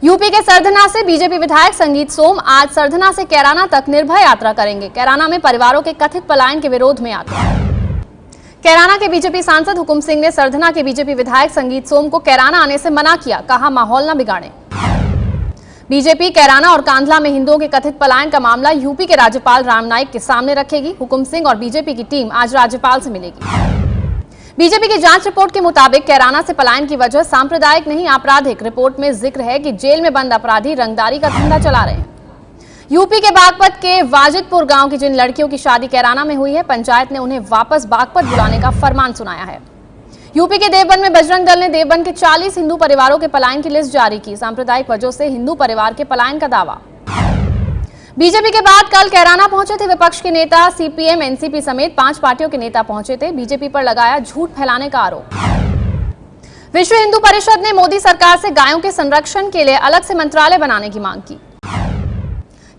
UP के सरधना से BJP विधायक संगीत सोम आज सरधना से कैराना तक निर्भय यात्रा करेंगे। कैराना में परिवारों के कथित पलायन के विरोध में यात्रा। कैराना के बीजेपी सांसद हुकुम सिंह ने सरधना के बीजेपी विधायक संगीत सोम को कैराना आने से मना किया, कहा माहौल न बिगाड़ें। बीजेपी कैराना और कांधला में हिंदुओं के कथित पलायन का मामला यूपी के राज्यपाल राम नाईक के सामने रखेगी। हुकुम सिंह और बीजेपी की टीम आज राज्यपाल से मिलेगी। बीजेपी की जांच रिपोर्ट के मुताबिक कैराना से पलायन की वजह सांप्रदायिक नहीं आपराधिक। रिपोर्ट में जिक्र है कि जेल में बंद अपराधी रंगदारी का धंधा चला रहे हैं। यूपी के बागपत के वाजिदपुर गांव की जिन लड़कियों की शादी कैराना में हुई है, पंचायत ने उन्हें वापस बागपत बुलाने का फरमान सुनाया है। यूपी के देवबंद में बजरंग दल ने देवबंद के 40 हिंदू परिवारों के पलायन की लिस्ट जारी की। सांप्रदायिक वजह से हिंदू परिवार के पलायन का दावा। बीजेपी के बाद कल कैराना पहुंचे थे विपक्ष के नेता। सीपीएम, एनसीपी समेत 5 पार्टियों के नेता पहुंचे थे। बीजेपी पर लगाया झूठ फैलाने का आरोप। विश्व हिंदू परिषद ने मोदी सरकार से गायों के संरक्षण के लिए अलग से मंत्रालय बनाने की मांग की।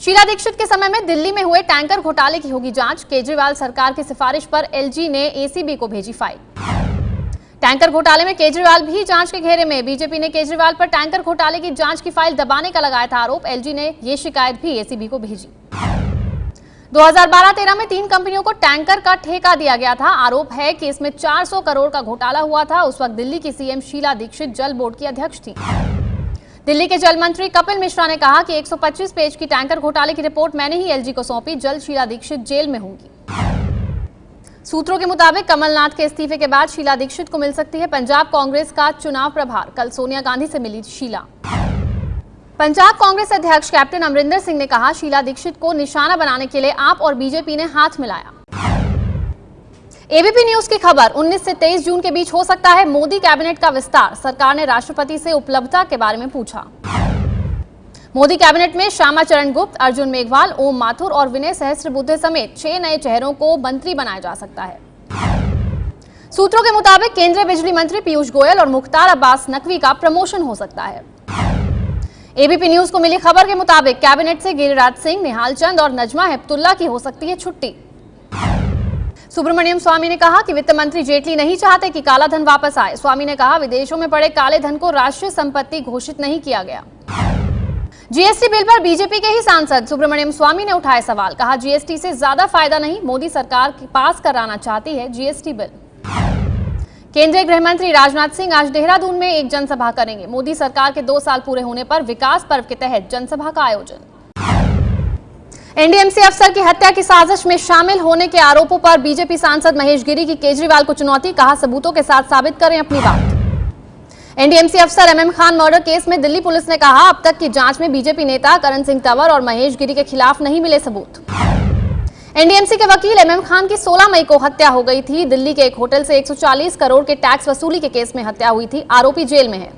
शीला दीक्षित के समय में दिल्ली में हुए टैंकर घोटाले की होगी जांच। केजरीवाल सरकार की सिफारिश पर एलजी ने एसीबी को भेजी फाइल। टैंकर घोटाले में केजरीवाल भी जांच के घेरे में। बीजेपी ने केजरीवाल पर टैंकर घोटाले की जांच की फाइल दबाने का लगाया था आरोप। एलजी ने ये शिकायत भी एसीबी को भेजी। 2012-13 में 3 कंपनियों को टैंकर का ठेका दिया गया था। आरोप है कि इसमें 400 करोड़ का घोटाला हुआ था। उस वक्त दिल्ली की सीएम शीला दीक्षित जल बोर्ड की अध्यक्ष थी। दिल्ली के जल मंत्री कपिल मिश्रा ने कहा कि 125 पेज की टैंकर घोटाले की रिपोर्ट मैंने ही एलजी को सौंपी। जल्द शीला दीक्षित जेल में होंगी। सूत्रों के मुताबिक कमलनाथ के इस्तीफे के बाद शीला दीक्षित को मिल सकती है पंजाब कांग्रेस का चुनाव प्रभार। कल सोनिया गांधी से मिली शीला। पंजाब कांग्रेस अध्यक्ष कैप्टन अमरिंदर सिंह ने कहा, शीला दीक्षित को निशाना बनाने के लिए आप और बीजेपी ने हाथ मिलाया। एबीपी न्यूज की खबर, 19 से 23 जून के बीच हो सकता है मोदी कैबिनेट का विस्तार। सरकार ने राष्ट्रपति से उपलब्धता के बारे में पूछा। मोदी कैबिनेट में श्यामा चरण गुप्त, अर्जुन मेघवाल, ओम माथुर और विनय सहस्त्रबुद्धे समेत 6 नए चेहरों को मंत्री बनाया जा सकता है। सूत्रों के मुताबिक केंद्रीय बिजली मंत्री पीयूष गोयल और मुख्तार अब्बास नकवी का प्रमोशन हो सकता है। एबीपी न्यूज को मिली खबर के मुताबिक कैबिनेट से गिरिराज सिंह, निहाल चंद और नजमा हेपतुल्ला की हो सकती है छुट्टी। सुब्रमण्यम स्वामी ने कहा कि वित्त मंत्री जेटली नहीं चाहते कि काला धन वापस आए। स्वामी ने कहा, विदेशों में पड़े काले धन को राष्ट्रीय संपत्ति घोषित नहीं किया गया। जीएसटी बिल पर बीजेपी के ही सांसद सुब्रमण्यम स्वामी ने उठाए सवाल। कहा, जीएसटी से ज्यादा फायदा नहीं, मोदी सरकार पास कराना चाहती है जीएसटी बिल। केंद्रीय गृह मंत्री राजनाथ सिंह आज देहरादून में एक जनसभा करेंगे। मोदी सरकार के 2 साल पूरे होने पर विकास पर्व के तहत जनसभा का आयोजन। एनडीएमसी अफसर की हत्या की साजिश में शामिल होने के आरोपों पर बीजेपी सांसद महेश गिरी की केजरीवाल को चुनौती। कहा, सबूतों के साथ साबित करें अपनी बात। एनडीएमसी अफसर एमएम खान मर्डर केस में दिल्ली पुलिस ने कहा, अब तक की जांच में बीजेपी नेता करण सिंह तंवर और महेश गिरी के खिलाफ नहीं मिले सबूत। एनडीएमसी के वकील एमएम खान की 16 मई को हत्या हो गई थी। दिल्ली के एक होटल से 140 करोड़ के टैक्स वसूली के केस में हत्या हुई थी। आरोपी जेल में है।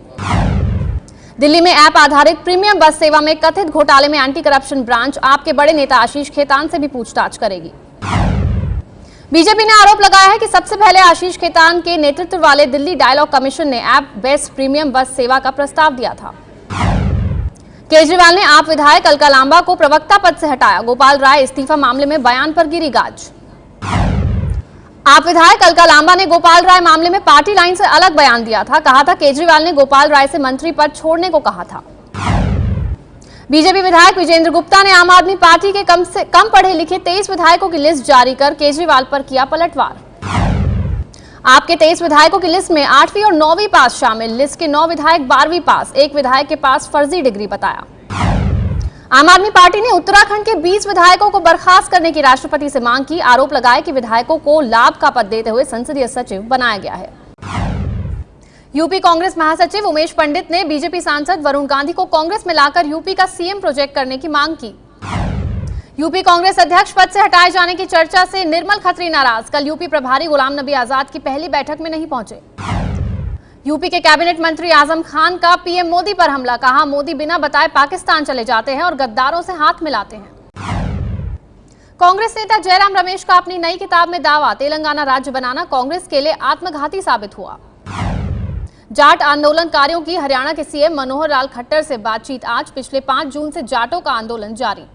दिल्ली में ऐप आधारित प्रीमियम बस सेवा में कथित घोटाले में एंटी करप्शन ब्रांच आप के बड़े नेता आशीष खेतान से भी पूछताछ करेगी। बीजेपी ने आरोप लगाया है कि सबसे पहले आशीष खेतान के नेतृत्व वाले दिल्ली डायलॉग कमीशन ने ऐप बेस्ट प्रीमियम बस सेवा का प्रस्ताव दिया था। केजरीवाल ने आप विधायक अलका लांबा को प्रवक्ता पद से हटाया। गोपाल राय इस्तीफा मामले में बयान पर गिरी गाज। आप विधायक अलका लांबा ने गोपाल राय मामले में पार्टी लाइन से अलग बयान दिया था। कहा था, केजरीवाल ने गोपाल राय से मंत्री पद छोड़ने को कहा था। बीजेपी विधायक विजेंद्र गुप्ता ने आम आदमी पार्टी के कम से कम पढ़े लिखे 23 विधायकों की लिस्ट जारी कर केजरीवाल पर किया पलटवार। आपके 23 विधायकों की लिस्ट में 8वीं और 9वीं पास शामिल। लिस्ट के 9 विधायक 12वीं पास, एक विधायक के पास फर्जी डिग्री बताया। आम आदमी पार्टी ने उत्तराखंड के 20 विधायकों को बर्खास्त करने की राष्ट्रपति से मांग की। आरोप लगाया कि विधायकों को लाभ का पद देते हुए संसदीय सचिव बनाया गया है। यूपी कांग्रेस महासचिव उमेश पंडित ने बीजेपी सांसद वरुण गांधी को कांग्रेस में लाकर यूपी का सीएम प्रोजेक्ट करने की मांग की। यूपी कांग्रेस अध्यक्ष पद से हटाए जाने की चर्चा से निर्मल खत्री नाराज। कल यूपी प्रभारी गुलाम नबी आजाद की पहली बैठक में नहीं पहुंचे। यूपी के कैबिनेट मंत्री आजम खान का पीएम मोदी पर हमला। कहा, मोदी बिना बताए पाकिस्तान चले जाते हैं और गद्दारों से हाथ मिलाते हैं। कांग्रेस नेता जयराम रमेश का अपनी नई किताब में दावा, तेलंगाना राज्य बनाना कांग्रेस के लिए आत्मघाती साबित हुआ। जाट आंदोलनकारियों की हरियाणा के सीएम मनोहर लाल खट्टर से बातचीत आज। पिछले 5 जून से जाटों का आंदोलन जारी।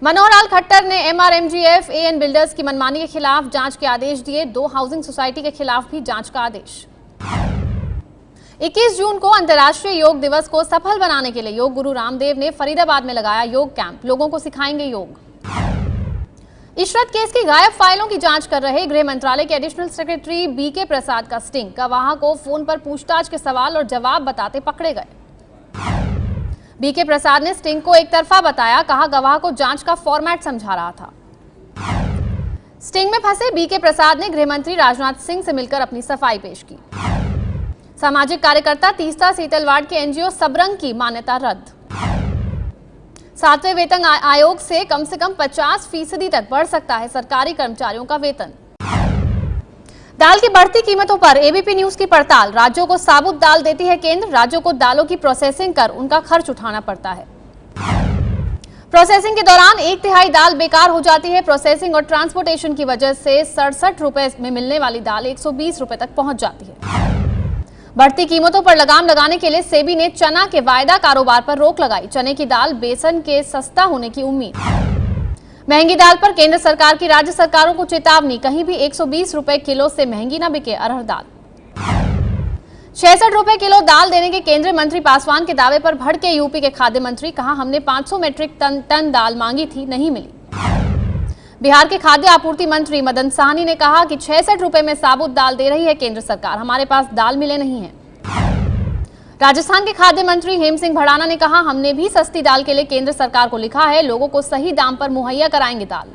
मनोहर लाल खट्टर ने एमआरएमजीएफ एएन बिल्डर्स की मनमानी के खिलाफ जांच के आदेश दिए। 2 हाउसिंग सोसाइटी के खिलाफ भी जांच का आदेश। 21 जून को अंतर्राष्ट्रीय योग दिवस को सफल बनाने के लिए योग गुरु रामदेव ने फरीदाबाद में लगाया योग कैंप। लोगों को सिखाएंगे योग। इशरत केस की गायब फाइलों की जांच कर रहे गृह मंत्रालय के एडिशनल सेक्रेटरी बीके प्रसाद का स्टिंग। गवाह को फोन पर पूछताछ के सवाल और जवाब बताते पकड़े गए। बीके प्रसाद ने स्टिंग को एक तरफा बताया, कहा गवाह को जांच का फॉर्मेट समझा रहा था। स्टिंग में फंसे बीके प्रसाद ने गृह मंत्री राजनाथ सिंह से मिलकर अपनी सफाई पेश की। सामाजिक कार्यकर्ता तीस्ता सीतलवाड़ के एनजीओ सबरंग की मान्यता रद्द। 7वें वेतन आयोग से कम 50% तक बढ़ सकता है सरकारी कर्मचारियों का वेतन। दाल की बढ़ती कीमतों पर एबीपी न्यूज की पड़ताल। राज्यों को साबुत दाल देती है केंद्र। राज्यों को दालों की प्रोसेसिंग कर उनका खर्च उठाना पड़ता है। प्रोसेसिंग के दौरान 1/3 दाल बेकार हो जाती है। प्रोसेसिंग और ट्रांसपोर्टेशन की वजह से 67 रुपए में मिलने वाली दाल 120 रुपए तक पहुंच जाती है। बढ़ती कीमतों पर लगाम लगाने के लिए सेबी ने चना के वायदा कारोबार पर रोक लगाई। चने की दाल बेसन के सस्ता होने की उम्मीद। महंगी दाल पर केंद्र सरकार की राज्य सरकारों को चेतावनी। कहीं भी 120 रुपए किलो से महंगी न बिके अरहर दाल। 66 रुपए किलो दाल देने के केंद्रीय मंत्री पासवान के दावे पर भड़के यूपी के खाद्य मंत्री। कहा हमने 500 मीट्रिक टन दाल मांगी थी, नहीं मिली। बिहार के खाद्य आपूर्ति मंत्री मदन साहनी ने कहा कि 66 रुपए में साबुत दाल दे रही है केंद्र सरकार, हमारे पास दाल मिले नहीं है। राजस्थान के खाद्य मंत्री हेम सिंह भड़ाना ने कहा हमने भी सस्ती दाल के लिए केंद्र सरकार को लिखा है, लोगों को सही दाम पर मुहैया कराएंगे दाल।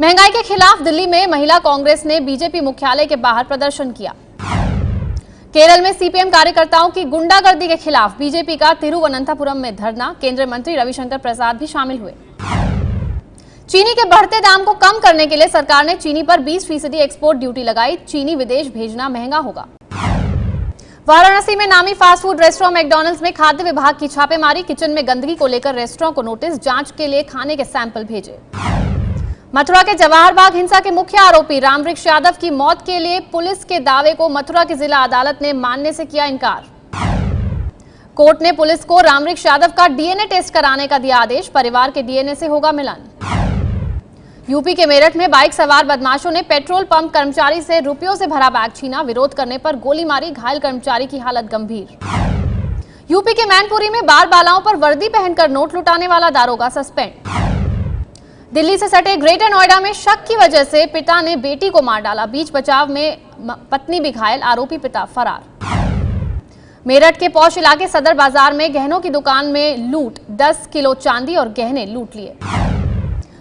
महंगाई के खिलाफ दिल्ली में महिला कांग्रेस ने बीजेपी मुख्यालय के बाहर प्रदर्शन किया। केरल में सीपीएम कार्यकर्ताओं की गुंडागर्दी के खिलाफ बीजेपी का तिरुवनंतपुरम में धरना। केंद्रीय मंत्री रविशंकर प्रसाद भी शामिल हुए। चीनी के बढ़ते दाम को कम करने के लिए सरकार ने चीनी पर 20% एक्सपोर्ट ड्यूटी लगाई। चीनी विदेश भेजना महंगा होगा। वाराणसी में नामी फास्ट फूड रेस्टोरेंट मैकडॉनल्ड्स में खाद्य विभाग की छापेमारी। किचन में गंदगी को लेकर रेस्टोरेंट को नोटिस। जांच के लिए खाने के सैंपल भेजे। मथुरा के जवाहर बाग हिंसा के मुख्य आरोपी रामवृक्ष यादव की मौत के लिए पुलिस के दावे को मथुरा की जिला अदालत ने मानने से किया इनकार। कोर्ट ने पुलिस को रामवृक्ष यादव का डीएनए टेस्ट कराने का दिया आदेश। परिवार के डीएनए से होगा मिलन। यूपी के मेरठ में बाइक सवार बदमाशों ने पेट्रोल पंप कर्मचारी से रुपयों से भरा बैग छीना। विरोध करने पर गोली मारी। घायल कर्मचारी की हालत गंभीर। यूपी के मैनपुरी में बाल बालाओं पर वर्दी पहनकर नोट लुटाने वाला दारोगा सस्पेंड। दिल्ली से सटे ग्रेटर नोएडा में शक की वजह से पिता ने बेटी को मार डाला। बीच बचाव में पत्नी भी घायल। आरोपी पिता फरार। मेरठ के पौष इलाके सदर बाजार में गहनों की दुकान में लूट। 10 किलो चांदी और गहने लूट लिए।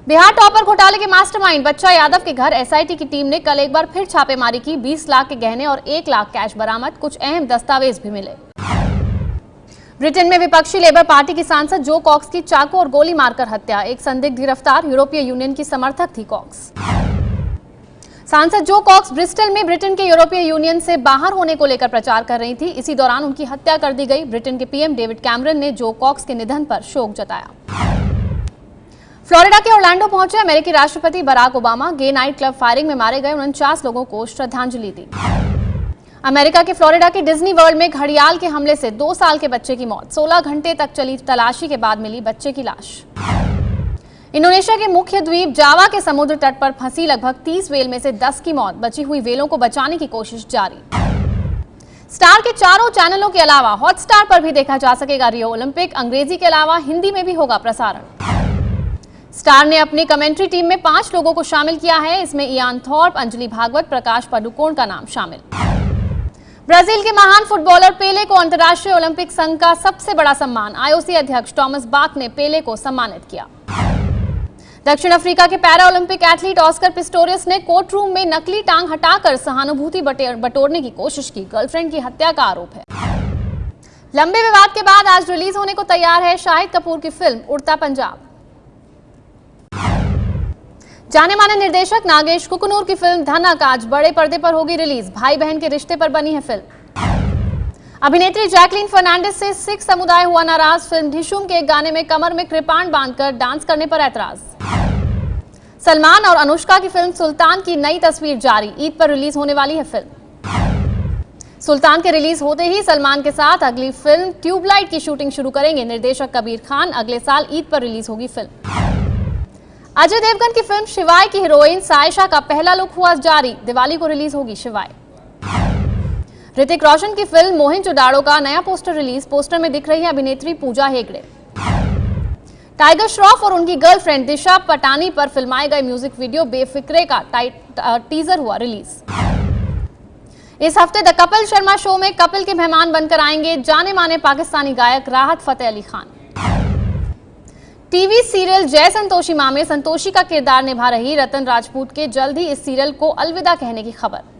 बिहार टॉपर घोटाले के मास्टरमाइंड बच्चा यादव के घर एसआईटी की टीम ने कल एक बार फिर छापेमारी की। 20 लाख के गहने और 1 लाख कैश बरामद। कुछ अहम दस्तावेज भी मिले। ब्रिटेन में विपक्षी लेबर पार्टी की सांसद जो कॉक्स की चाकू और गोली मारकर हत्या। एक संदिग्ध गिरफ्तार। यूरोपीय यूनियन की समर्थक थी कॉक्स। सांसद जो कॉक्स ब्रिस्टल में ब्रिटेन के यूरोपीय यूनियन से बाहर होने को लेकर प्रचार कर रही थी। इसी दौरान उनकी हत्या कर दी गई। ब्रिटेन के पीएम डेविड कैमरन ने जो कॉक्स के निधन पर शोक जताया। फ्लोरिडा के ओरलैंडो पहुंचे अमेरिकी राष्ट्रपति बराक ओबामा। गे नाइट क्लब फायरिंग में मारे गए 49 लोगों को श्रद्धांजलि दी। अमेरिका के फ्लोरिडा के डिज्नी वर्ल्ड में घड़ियाल के हमले से 2 साल के बच्चे की मौत। 16 घंटे तक चली तलाशी के बाद मिली बच्चे की लाश। इंडोनेशिया के मुख्य द्वीप जावा के समुद्र तट पर फंसी लगभग 30 व्हेल में से 10 की मौत। बची हुई व्हेलों को बचाने की कोशिश जारी। स्टार के चारों चैनलों के अलावा हॉटस्टार पर भी देखा जा सकेगा रियो ओलंपिक। अंग्रेजी के अलावा हिंदी में भी होगा प्रसारण। स्टार ने अपनी कमेंट्री टीम में 5 लोगों को शामिल किया है। इसमें इयान थॉर्प, अंजलि भागवत, प्रकाश पादुकोण का नाम शामिल। ब्राजील के महान फुटबॉलर पेले को अंतर्राष्ट्रीय ओलंपिक संघ का सबसे बड़ा सम्मान। आईओसी अध्यक्ष टॉमस बाक ने पेले को सम्मानित किया। दक्षिण अफ्रीका के para Olympic athlete Oscar Pistorius ने कोर्ट रूम में नकली टांग हटाकर सहानुभूति बटोरने की कोशिश की। गर्लफ्रेंड की हत्या का आरोप है। लंबे विवाद के बाद आज रिलीज होने को तैयार है शाहिद कपूर की फिल्म उड़ता पंजाब। जाने माने निर्देशक नागेश कुकनूर की फिल्म धनक आज बड़े पर्दे पर होगी रिलीज। भाई बहन के रिश्ते पर बनी है फिल्म। अभिनेत्री जैकलीन फर्नांडिस से सिख समुदाय हुआ नाराज। फिल्म ढिशुम के एक गाने में कमर में कृपाण बांधकर डांस करने पर ऐतराज। सलमान और अनुष्का की फिल्म सुल्तान की नई तस्वीर जारी। ईद पर रिलीज होने वाली है फिल्म। सुल्तान के रिलीज होते ही सलमान के साथ अगली फिल्म ट्यूबलाइट की शूटिंग शुरू करेंगे निर्देशक कबीर खान। अगले साल ईद पर रिलीज होगी फिल्म। अजय देवगन की फिल्म शिवाय की हीरोइन सायशा का पहला लुक हुआ जारी। दिवाली को रिलीज होगी शिवाय। ऋतिक रोशन की फिल्म मोहिंजोदाड़ो का नया पोस्टर रिलीज। पोस्टर में दिख रही है अभिनेत्री पूजा हेगड़े। टाइगर श्रॉफ और उनकी गर्लफ्रेंड दिशा पटानी पर फिल्माए गए म्यूजिक वीडियो बेफिक्रे का टीजर हुआ रिलीज। इस हफ्ते द कपिल शर्मा शो में कपिल के मेहमान बनकर आएंगे जाने माने पाकिस्तानी गायक राहत फतेह अली खान। टीवी सीरियल जय संतोषी मां में संतोषी का किरदार निभा रही रतन राजपूत के जल्द ही इस सीरियल को अलविदा कहने की खबर।